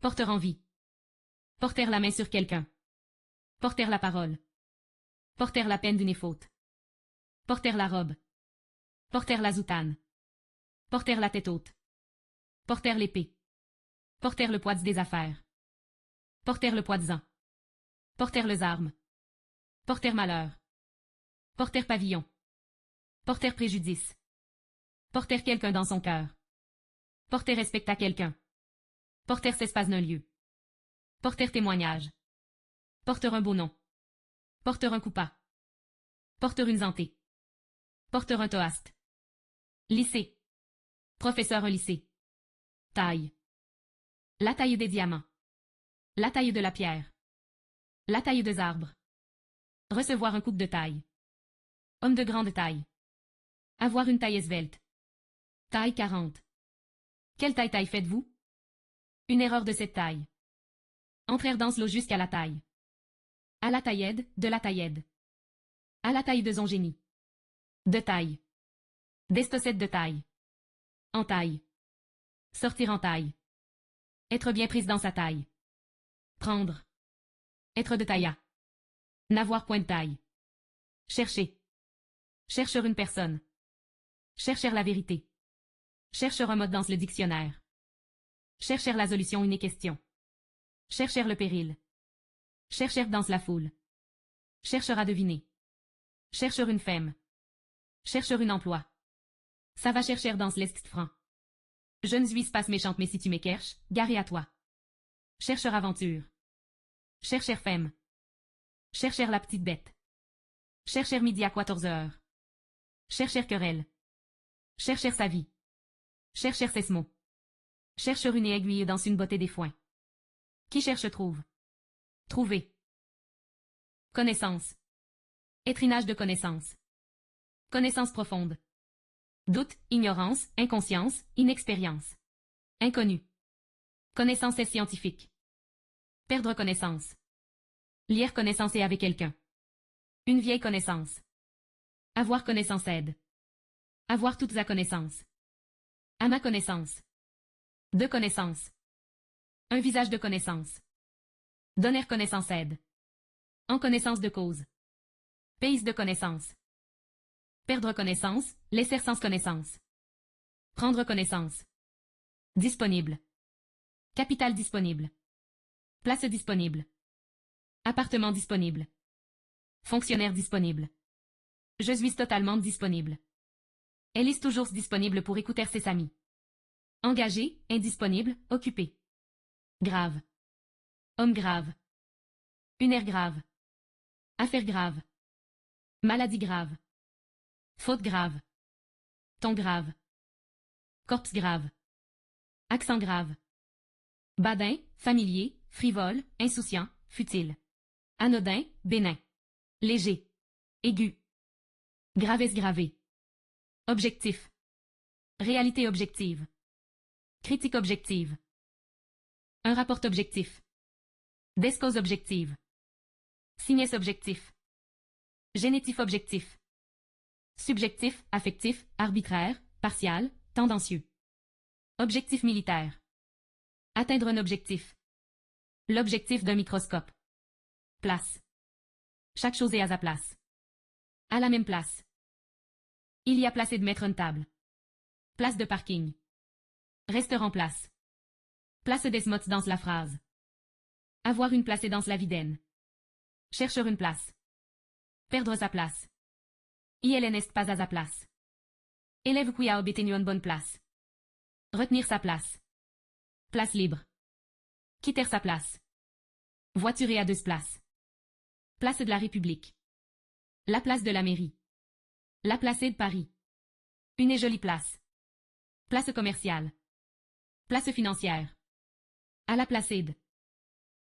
Porteur en vie. Porter la main sur quelqu'un. Porter la parole. Porter la peine d'une faute. Porter la robe. Porter la soutane. Porter la tête haute. Porter l'épée. Porter le poids des affaires. Porter le poids ans. Porter les armes. Porter malheur. Porter pavillon. Porter préjudice. Porter quelqu'un dans son cœur. Porter respect à quelqu'un. Porter s'espace d'un lieu. Porter témoignage. Porter un beau nom. Porter un coupa. Porter une santé. Porter un toast. Lycée. Professeur un lycée. Taille. La taille des diamants. La taille de la pierre. La taille des arbres. Recevoir un coup de taille. Homme de grande taille. Avoir une taille esvelte. Taille 40. Quelle taille faites-vous? Une erreur de cette taille. Entrer dans l'eau jusqu'à la taille. À la taillette, de la taillette. À la taille de son génie. De taille. D'estocette de taille. En taille. Sortir en taille. Être bien prise dans sa taille. Prendre. Être de tailla. N'avoir point de taille. Chercher. Chercher une personne. Chercher la vérité. Chercher un mot dans le dictionnaire. Chercher la solution une question. Chercher le péril. Chercher dans la foule. Chercher à deviner. Chercher une femme. Chercher un emploi. Ça va chercher dans l'est franc. Je ne suis pas méchante mais si tu m'ékerches, garé à toi. Chercher aventure. Chercher femme. Chercher la petite bête. Chercher midi à 14 heures. Chercher querelle. Chercher sa vie. Chercher ses mots. Chercher une aiguille dans une beauté des foins. Qui cherche trouve. Trouver. Connaissance. Étrinage de connaissance. Connaissance profonde. Doute, ignorance, inconscience, inexpérience. Inconnu. Connaissance est scientifique. Perdre connaissance. Lire connaissance et avec quelqu'un. Une vieille connaissance. Avoir connaissance aide. Avoir toutes à connaissance. À ma connaissance. De connaissance. Un visage de connaissance. Donner connaissance aide. En connaissance de cause. Pays de connaissance. Perdre connaissance, laisser sans connaissance. Prendre connaissance. Disponible. Capital disponible. Place disponible. Appartement disponible. Fonctionnaire disponible. Je suis totalement disponible. Elle est toujours disponible pour écouter ses amis. Engagé, indisponible, occupé. Grave. Homme grave. Une air grave. Affaire grave. Maladie grave. Faute grave. Ton grave. Corpse grave. Accent grave. Badin, familier, frivole, insouciant, futile. Anodin, bénin. Léger. Aigu. Gravesse gravée. Objectif. Réalité objective. Critique objective. Un rapport objectif. Des causes objectives. Signes objectif. Génétif objectif. Subjectif, affectif, arbitraire, partial, tendancieux. Objectif militaire. Atteindre un objectif. L'objectif d'un microscope. Place. Chaque chose est à sa place. À la même place. Il y a placé de mettre une table. Place de parking. Restaurant place. Place des mots dans la phrase. Avoir une place et dans la vidaine. Chercher une place. Perdre sa place. Il n'est pas à sa place. Élève qui a obtenu une bonne place. Retenir sa place. Place libre. Quitter sa place. Voituré à 2 places. Place de la République. La place de la mairie. La place de Paris. Une jolie place. Place commerciale. Place financière. À la place de.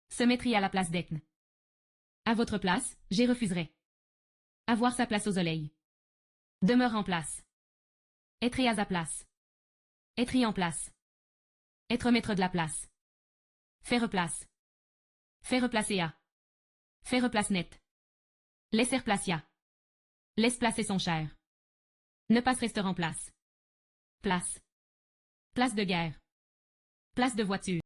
Se mettrait à la place d'Ecne. À votre place, j'y refuserai. Avoir sa place au soleil. Demeure en place. Être à sa place. Être en place. Être maître de la place. Faire place. Faire placer à. Faire place net. Laisser place à. Laisse placer son cher. Ne pas rester en place. Place. Place de guerre. Place de voiture.